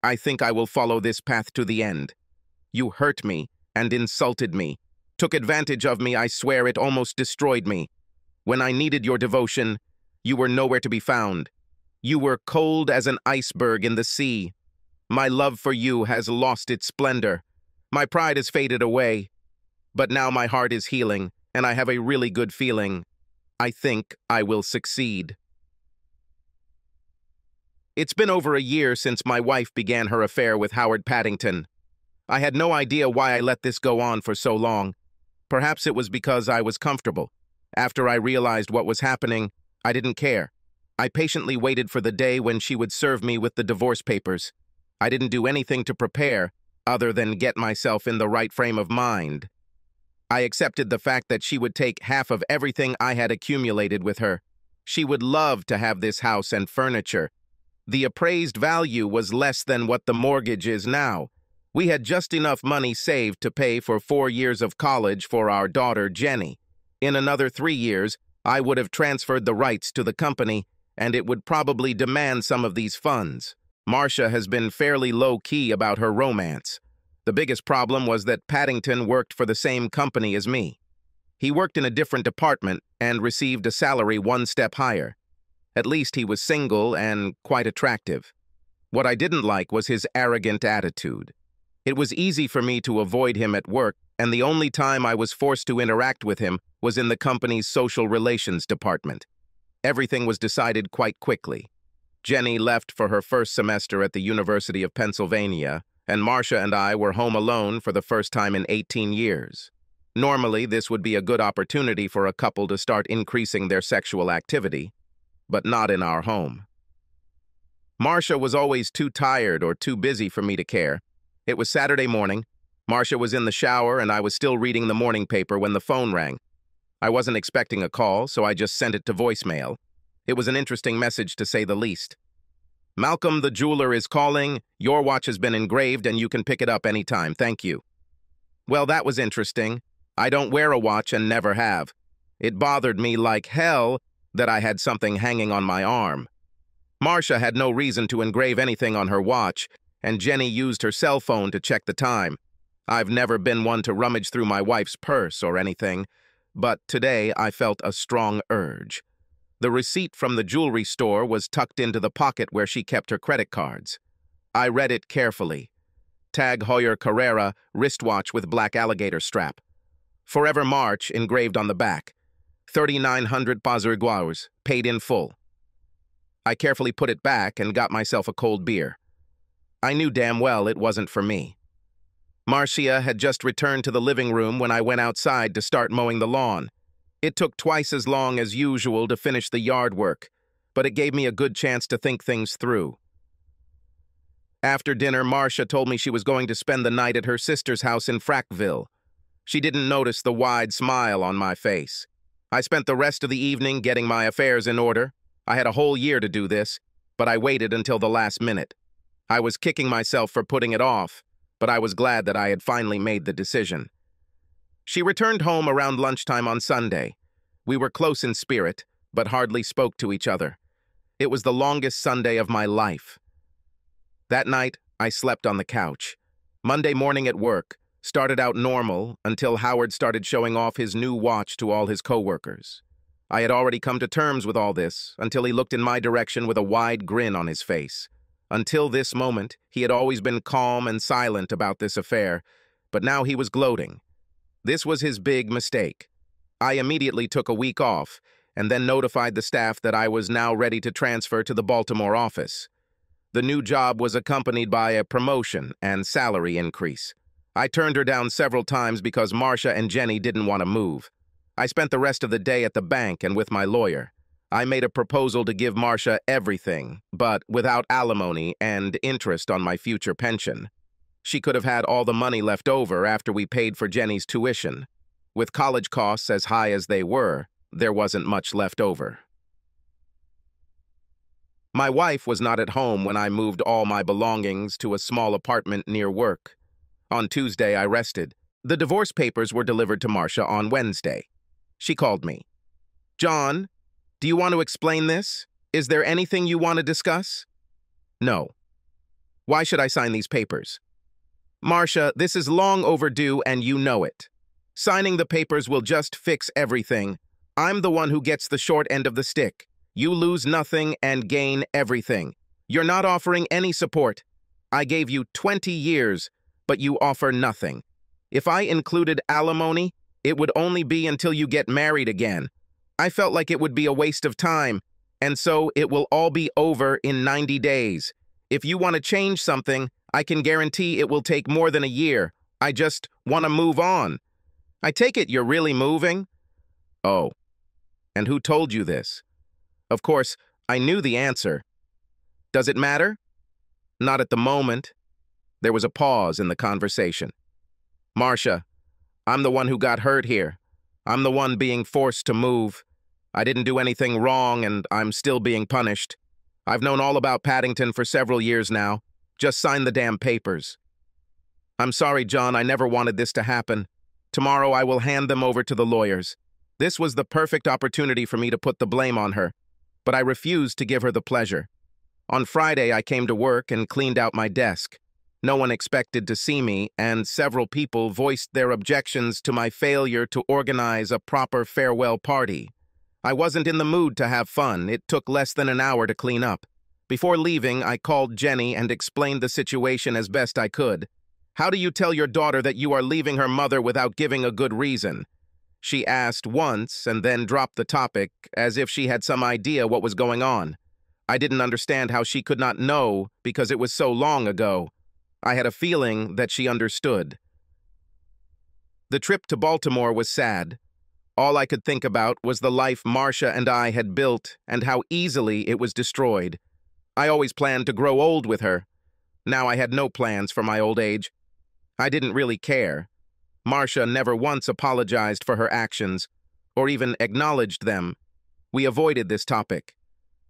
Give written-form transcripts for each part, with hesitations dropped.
I think I will follow this path to the end. You hurt me and insulted me, took advantage of me. I swear it almost destroyed me. When I needed your devotion, you were nowhere to be found. You were cold as an iceberg in the sea. My love for you has lost its splendor. My pride has faded away. But now my heart is healing, and I have a really good feeling. I think I will succeed. It's been over a year since my wife began her affair with Howard Paddington. I had no idea why I let this go on for so long. Perhaps it was because I was comfortable. After I realized what was happening, I didn't care. I patiently waited for the day when she would serve me with the divorce papers. I didn't do anything to prepare, other than get myself in the right frame of mind. I accepted the fact that she would take half of everything I had accumulated with her. She would love to have this house and furniture. The appraised value was less than what the mortgage is now. We had just enough money saved to pay for 4 years of college for our daughter, Jenny. In another 3 years, I would have transferred the rights to the company, and it would probably demand some of these funds. Marcia has been fairly low-key about her romance. The biggest problem was that Paddington worked for the same company as me. He worked in a different department and received a salary 1 step higher. At least he was single and quite attractive. What I didn't like was his arrogant attitude. It was easy for me to avoid him at work, and the only time I was forced to interact with him was in the company's social relations department. Everything was decided quite quickly. Jenny left for her first semester at the University of Pennsylvania, and Marcia and I were home alone for the first time in 18 years. Normally, this would be a good opportunity for a couple to start increasing their sexual activity, but not in our home. Marcia was always too tired or too busy for me to care. It was Saturday morning. Marcia was in the shower, and I was still reading the morning paper when the phone rang. I wasn't expecting a call, so I just sent it to voicemail. It was an interesting message, to say the least. "Malcolm, the jeweler, is calling. Your watch has been engraved, and you can pick it up anytime. Thank you." Well, that was interesting. I don't wear a watch and never have. It bothered me like hell that I had something hanging on my arm. Marcia had no reason to engrave anything on her watch, and Jenny used her cell phone to check the time. I've never been one to rummage through my wife's purse or anything, but today I felt a strong urge. The receipt from the jewelry store was tucked into the pocket where she kept her credit cards. I read it carefully. Tag Heuer Carrera, wristwatch with black alligator strap. Forever March engraved on the back. 3,900 Pazurguaus, paid in full. I carefully put it back and got myself a cold beer. I knew damn well it wasn't for me. Marcia had just returned to the living room when I went outside to start mowing the lawn. It took twice as long as usual to finish the yard work, but it gave me a good chance to think things through. After dinner, Marcia told me she was going to spend the night at her sister's house in Frackville. She didn't notice the wide smile on my face. I spent the rest of the evening getting my affairs in order. I had a whole year to do this, but I waited until the last minute. I was kicking myself for putting it off, but I was glad that I had finally made the decision. She returned home around lunchtime on Sunday. We were close in spirit, but hardly spoke to each other. It was the longest Sunday of my life. That night, I slept on the couch. Monday morning at work started out normal until Howard started showing off his new watch to all his coworkers. I had already come to terms with all this until he looked in my direction with a wide grin on his face. Until this moment, he had always been calm and silent about this affair, but now he was gloating. This was his big mistake. I immediately took a week off and then notified the staff that I was now ready to transfer to the Baltimore office. The new job was accompanied by a promotion and salary increase. I turned her down several times because Marcia and Jenny didn't want to move. I spent the rest of the day at the bank and with my lawyer. I made a proposal to give Marcia everything, but without alimony and interest on my future pension. She could have had all the money left over after we paid for Jenny's tuition. With college costs as high as they were, there wasn't much left over. My wife was not at home when I moved all my belongings to a small apartment near work. On Tuesday, I rested. The divorce papers were delivered to Marcia on Wednesday. She called me. "John, do you want to explain this? Is there anything you want to discuss?" "No." Why should I sign these papers? Marcia, this is long overdue and you know it. Signing the papers will just fix everything. I'm the one who gets the short end of the stick. You lose nothing and gain everything. You're not offering any support. I gave you 20 years, but you offer nothing. If I included alimony, it would only be until you get married again. I felt like it would be a waste of time, and so it will all be over in 90 days. If you want to change something, I can guarantee it will take more than a year. I just want to move on. I take it you're really moving? Oh, and who told you this? Of course, I knew the answer. Does it matter? Not at the moment. There was a pause in the conversation. Marcia, I'm the one who got hurt here. I'm the one being forced to move. I didn't do anything wrong and I'm still being punished. I've known all about Paddington for several years now. Just sign the damn papers. I'm sorry, John, I never wanted this to happen. Tomorrow I will hand them over to the lawyers. This was the perfect opportunity for me to put the blame on her, but I refused to give her the pleasure. On Friday, I came to work and cleaned out my desk. No one expected to see me, and several people voiced their objections to my failure to organize a proper farewell party. I wasn't in the mood to have fun. It took less than an hour to clean up. Before leaving, I called Jenny and explained the situation as best I could. How do you tell your daughter that you are leaving her mother without giving a good reason? She asked once and then dropped the topic as if she had some idea what was going on. I didn't understand how she could not know because it was so long ago. I had a feeling that she understood. The trip to Baltimore was sad. All I could think about was the life Marcia and I had built and how easily it was destroyed. I always planned to grow old with her. Now I had no plans for my old age. I didn't really care. Marcia never once apologized for her actions, or even acknowledged them. We avoided this topic.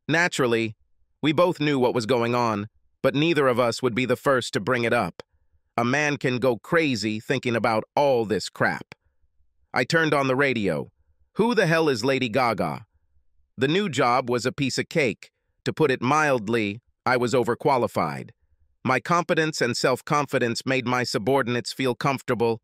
Naturally, we both knew what was going on, but neither of us would be the first to bring it up. A man can go crazy thinking about all this crap. I turned on the radio. Who the hell is Lady Gaga? The new job was a piece of cake. To put it mildly, I was overqualified. My competence and self-confidence made my subordinates feel comfortable.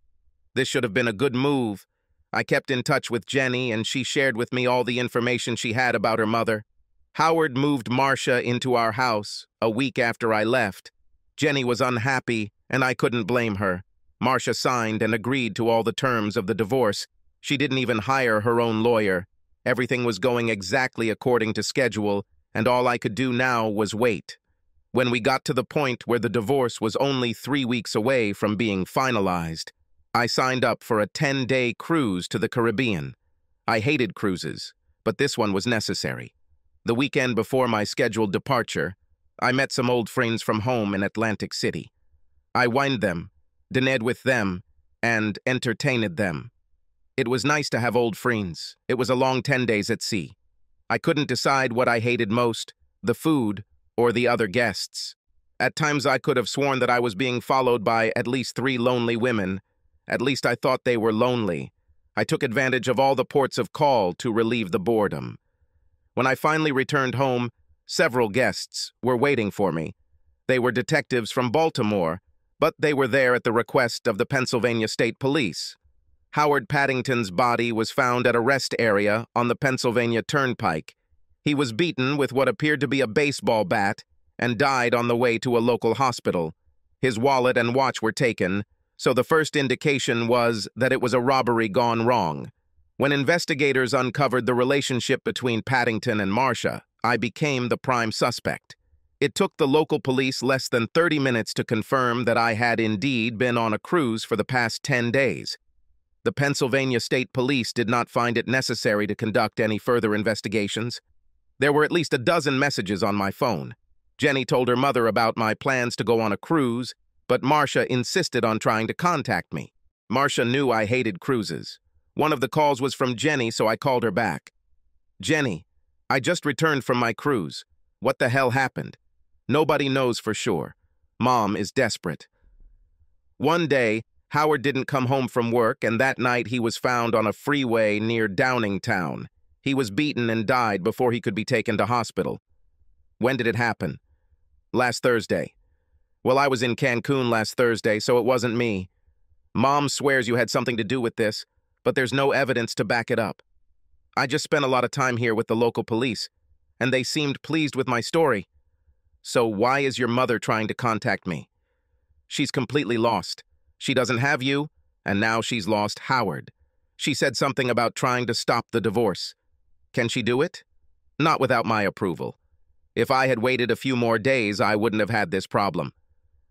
This should have been a good move. I kept in touch with Jenny, and she shared with me all the information she had about her mother. Howard moved Marcia into our house a week after I left. Jenny was unhappy, and I couldn't blame her. Marcia signed and agreed to all the terms of the divorce. She didn't even hire her own lawyer. Everything was going exactly according to schedule, and all I could do now was wait. When we got to the point where the divorce was only 3 weeks away from being finalized, I signed up for a 10-day cruise to the Caribbean. I hated cruises, but this one was necessary. The weekend before my scheduled departure, I met some old friends from home in Atlantic City. I wined them, dined with them, and entertained them. It was nice to have old friends. It was a long 10 days at sea. I couldn't decide what I hated most, the food or the other guests. At times I could have sworn that I was being followed by at least 3 lonely women. At least I thought they were lonely. I took advantage of all the ports of call to relieve the boredom. When I finally returned home, several guests were waiting for me. They were detectives from Baltimore, but they were there at the request of the Pennsylvania State Police. Howard Paddington's body was found at a rest area on the Pennsylvania Turnpike. He was beaten with what appeared to be a baseball bat and died on the way to a local hospital. His wallet and watch were taken, so the first indication was that it was a robbery gone wrong. When investigators uncovered the relationship between Paddington and Marcia, I became the prime suspect. It took the local police less than 30 minutes to confirm that I had indeed been on a cruise for the past 10 days. The Pennsylvania State Police did not find it necessary to conduct any further investigations. There were at least a dozen messages on my phone. Jenny told her mother about my plans to go on a cruise, but Marcia insisted on trying to contact me. Marcia knew I hated cruises. One of the calls was from Jenny, so I called her back. Jenny, I just returned from my cruise. What the hell happened? Nobody knows for sure. Mom is desperate. One day, Howard didn't come home from work, and that night he was found on a freeway near Downingtown. He was beaten and died before he could be taken to hospital. When did it happen? Last Thursday. Well, I was in Cancun last Thursday, so it wasn't me. Mom swears you had something to do with this, but there's no evidence to back it up. I just spent a lot of time here with the local police, and they seemed pleased with my story. So why is your mother trying to contact me? She's completely lost. She doesn't have you, and now she's lost Howard. She said something about trying to stop the divorce. Can she do it? Not without my approval. If I had waited a few more days, I wouldn't have had this problem.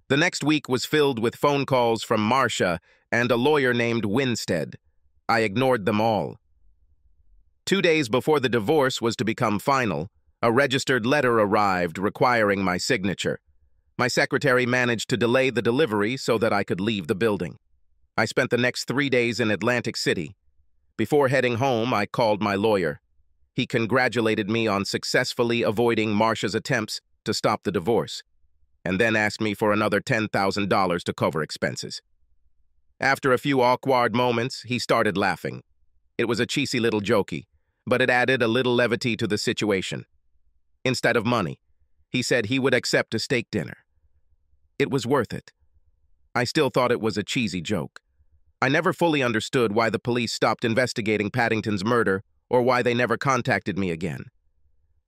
The next week was filled with phone calls from Marcia and a lawyer named Winstead. I ignored them all. 2 days before the divorce was to become final, a registered letter arrived requiring my signature. My secretary managed to delay the delivery so that I could leave the building. I spent the next 3 days in Atlantic City. Before heading home, I called my lawyer. He congratulated me on successfully avoiding Marcia's attempts to stop the divorce, and then asked me for another $10,000 to cover expenses. After a few awkward moments, he started laughing. It was a cheesy little jokey, but it added a little levity to the situation. Instead of money, he said he would accept a steak dinner. It was worth it. I still thought it was a cheesy joke. I never fully understood why the police stopped investigating Paddington's murder or why they never contacted me again.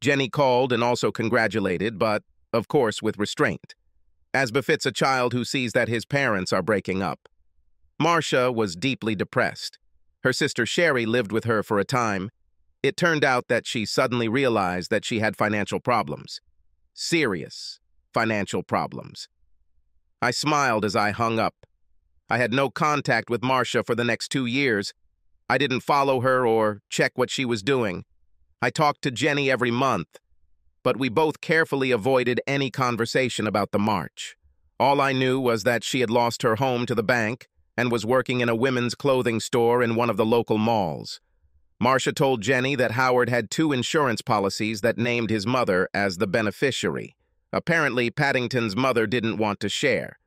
Jenny called and also congratulated, but, of course, with restraint, as befits a child who sees that his parents are breaking up. Marcia was deeply depressed. Her sister Sherry lived with her for a time. It turned out that she suddenly realized that she had financial problems. Serious financial problems. I smiled as I hung up. I had no contact with Marcia for the next 2 years. I didn't follow her or check what she was doing. I talked to Jenny every month, but we both carefully avoided any conversation about the march. All I knew was that she had lost her home to the bank and was working in a women's clothing store in one of the local malls. Marcia told Jenny that Howard had 2 insurance policies that named his mother as the beneficiary. Apparently, Paddington's mother didn't want to share.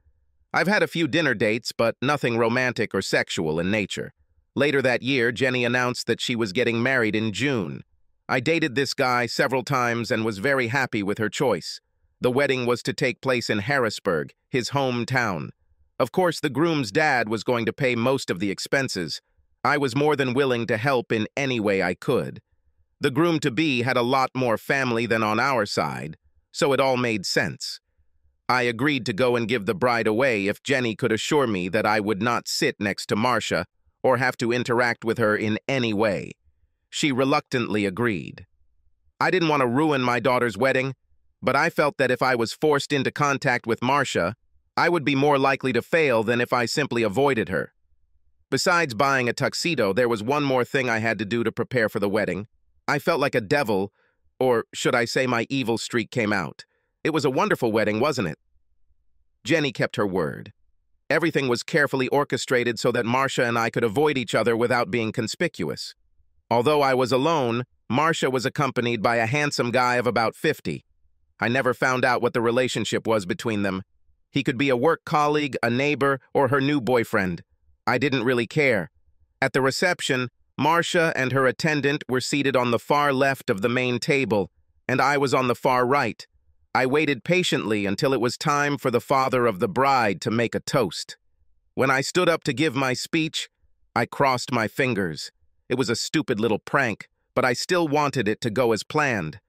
I've had a few dinner dates, but nothing romantic or sexual in nature. Later that year, Jenny announced that she was getting married in June. I dated this guy several times and was very happy with her choice. The wedding was to take place in Harrisburg, his hometown. Of course, the groom's dad was going to pay most of the expenses. I was more than willing to help in any way I could. The groom-to-be had a lot more family than on our side, so it all made sense. I agreed to go and give the bride away if Jenny could assure me that I would not sit next to Marcia or have to interact with her in any way. She reluctantly agreed. I didn't want to ruin my daughter's wedding, but I felt that if I was forced into contact with Marcia, I would be more likely to fail than if I simply avoided her. Besides buying a tuxedo, there was one more thing I had to do to prepare for the wedding. I felt like a devil, or should I say my evil streak came out. It was a wonderful wedding, wasn't it? Jenny kept her word. Everything was carefully orchestrated so that Marcia and I could avoid each other without being conspicuous. Although I was alone, Marcia was accompanied by a handsome guy of about 50. I never found out what the relationship was between them. He could be a work colleague, a neighbor, or her new boyfriend. I didn't really care. At the reception, Marcia and her attendant were seated on the far left of the main table, and I was on the far right. I waited patiently until it was time for the father of the bride to make a toast. When I stood up to give my speech, I crossed my fingers. It was a stupid little prank, but I still wanted it to go as planned.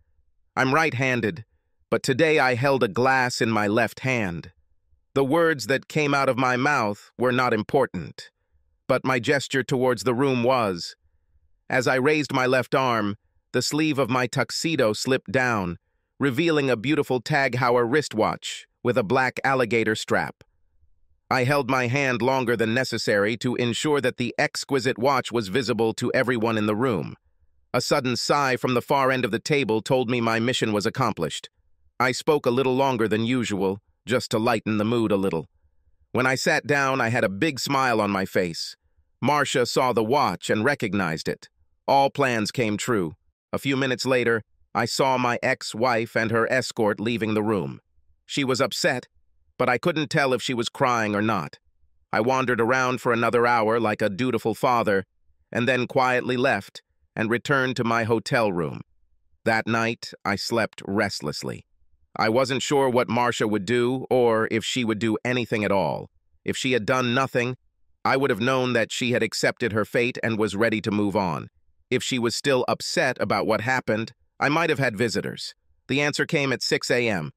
I'm right-handed, but today I held a glass in my left hand. The words that came out of my mouth were not important, but my gesture towards the room was. As I raised my left arm, the sleeve of my tuxedo slipped down, revealing a beautiful Tag Heuer wristwatch with a black alligator strap. I held my hand longer than necessary to ensure that the exquisite watch was visible to everyone in the room. A sudden sigh from the far end of the table told me my mission was accomplished. I spoke a little longer than usual, just to lighten the mood a little. When I sat down, I had a big smile on my face. Marcia saw the watch and recognized it. All plans came true. A few minutes later, I saw my ex-wife and her escort leaving the room. She was upset, but I couldn't tell if she was crying or not. I wandered around for another hour like a dutiful father, and then quietly left and returned to my hotel room. That night, I slept restlessly. I wasn't sure what Marcia would do or if she would do anything at all. If she had done nothing, I would have known that she had accepted her fate and was ready to move on. If she was still upset about what happened, I might have had visitors. The answer came at 6 a.m.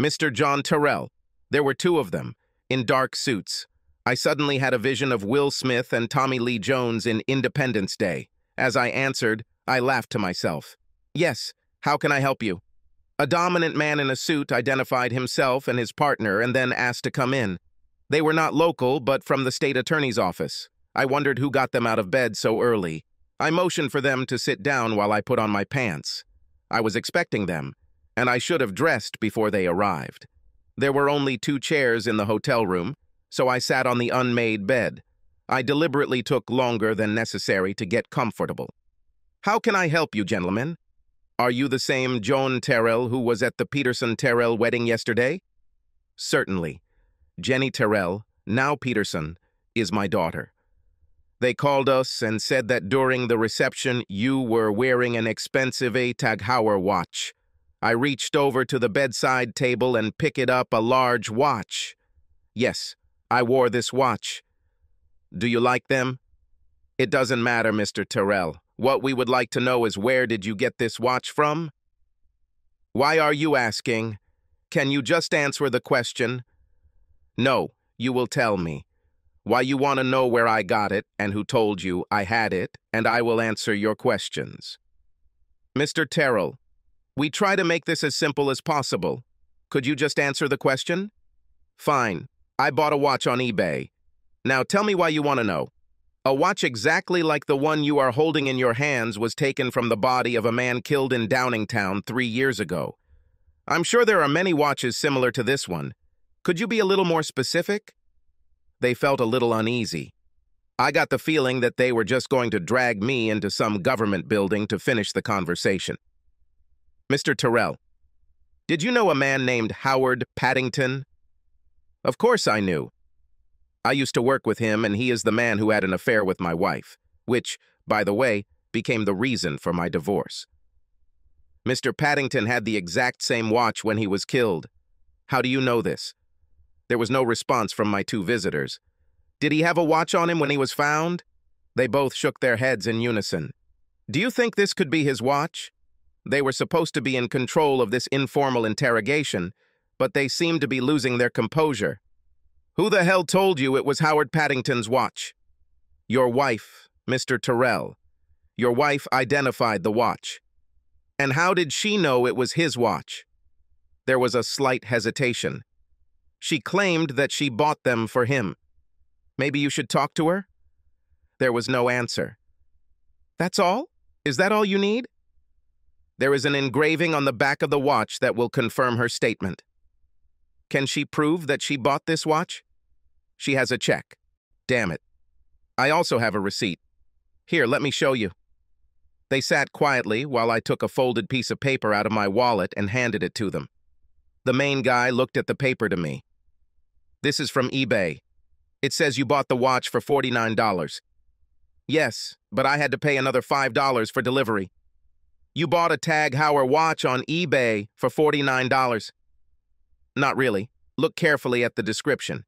Mr. John Terrell. There were two of them, in dark suits. I suddenly had a vision of Will Smith and Tommy Lee Jones in Independence Day. As I answered, I laughed to myself. Yes, how can I help you? A dominant man in a suit identified himself and his partner and then asked to come in. They were not local, but from the state attorney's office. I wondered who got them out of bed so early. I motioned for them to sit down while I put on my pants. I was expecting them, and I should have dressed before they arrived. There were only 2 chairs in the hotel room, so I sat on the unmade bed. I deliberately took longer than necessary to get comfortable. How can I help you, gentlemen? Are you the same Joan Terrell who was at the Peterson-Terrell wedding yesterday? Certainly. Jenny Terrell, now Peterson, is my daughter. They called us and said that during the reception you were wearing an expensive Tag Heuer watch. I reached over to the bedside table and picked up a large watch. Yes, I wore this watch. Do you like them? It doesn't matter, Mr. Terrell. What we would like to know is where did you get this watch from? Why are you asking? Can you just answer the question? No, you will tell me. Why you want to know where I got it and who told you I had it, and I will answer your questions. Mr. Terrell, we try to make this as simple as possible. Could you just answer the question? Fine. I bought a watch on eBay. Now tell me why you want to know. A watch exactly like the one you are holding in your hands was taken from the body of a man killed in Downingtown 3 years ago. I'm sure there are many watches similar to this one. Could you be a little more specific? They felt a little uneasy. I got the feeling that they were just going to drag me into some government building to finish the conversation. Mr. Terrell, did you know a man named Howard Paddington? Of course I knew. I used to work with him, and he is the man who had an affair with my wife, which, by the way, became the reason for my divorce. Mr. Paddington had the exact same watch when he was killed. How do you know this? There was no response from my 2 visitors. Did he have a watch on him when he was found? They both shook their heads in unison. Do you think this could be his watch? They were supposed to be in control of this informal interrogation, but they seemed to be losing their composure. Who the hell told you it was Howard Paddington's watch? Your wife, Mr. Terrell. Your wife identified the watch. And how did she know it was his watch? There was a slight hesitation. She claimed that she bought them for him. Maybe you should talk to her? There was no answer. That's all? Is that all you need? There is an engraving on the back of the watch that will confirm her statement. Can she prove that she bought this watch? She has a check. Damn it. I also have a receipt. Here, let me show you. They sat quietly while I took a folded piece of paper out of my wallet and handed it to them. The main guy looked at the paper to me. This is from eBay. It says you bought the watch for $49. Yes, but I had to pay another $5 for delivery. You bought a Tag Heuer watch on eBay for $49. Not really. Look carefully at the description.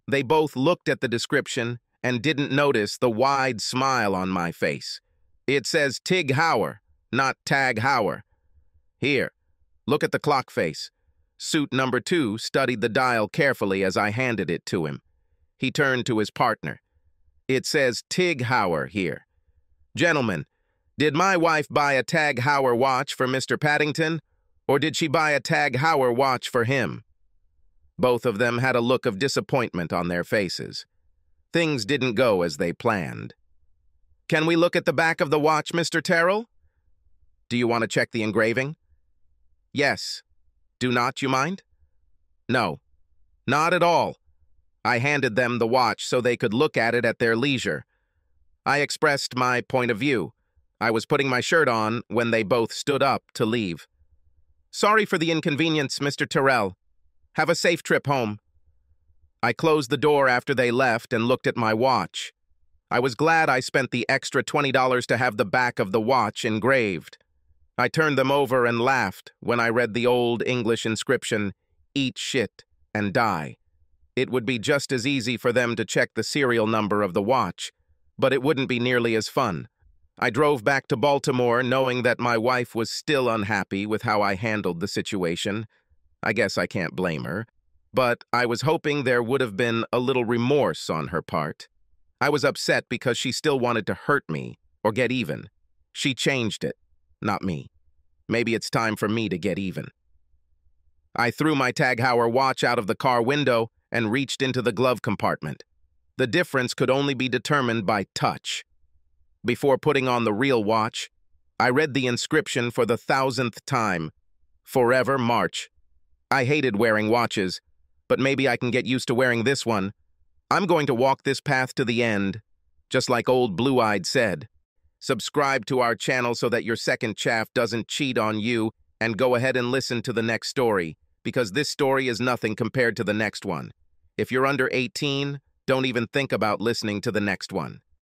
They both looked at the description and didn't notice the wide smile on my face. It says Tig Heuer, not Tag Heuer. Here, look at the clock face. Suit number 2 studied the dial carefully as I handed it to him. He turned to his partner. It says Tig Heuer here. Gentlemen, did my wife buy a Tag Heuer watch for Mr. Paddington, or did she buy a Tag Heuer watch for him? Both of them had a look of disappointment on their faces. Things didn't go as they planned. Can we look at the back of the watch, Mr. Terrell? Do you want to check the engraving? Yes. Do not, you mind? No. Not at all. I handed them the watch so they could look at it at their leisure. I expressed my point of view. I was putting my shirt on when they both stood up to leave. Sorry for the inconvenience, Mr. Terrell. Have a safe trip home. I closed the door after they left and looked at my watch. I was glad I spent the extra $20 to have the back of the watch engraved. I turned them over and laughed when I read the old English inscription, "Eat shit and die." It would be just as easy for them to check the serial number of the watch, but it wouldn't be nearly as fun. I drove back to Baltimore knowing that my wife was still unhappy with how I handled the situation. I guess I can't blame her, but I was hoping there would have been a little remorse on her part. I was upset because she still wanted to hurt me or get even. She changed it, not me. Maybe it's time for me to get even. I threw my Tag Heuer watch out of the car window and reached into the glove compartment. The difference could only be determined by touch. Before putting on the real watch, I read the inscription for the 1,000th time. Forever March. I hated wearing watches, but maybe I can get used to wearing this one. I'm going to walk this path to the end, just like old Blue-Eyed said. Subscribe to our channel so that your second chaff doesn't cheat on you, and go ahead and listen to the next story, because this story is nothing compared to the next one. If you're under 18, don't even think about listening to the next one.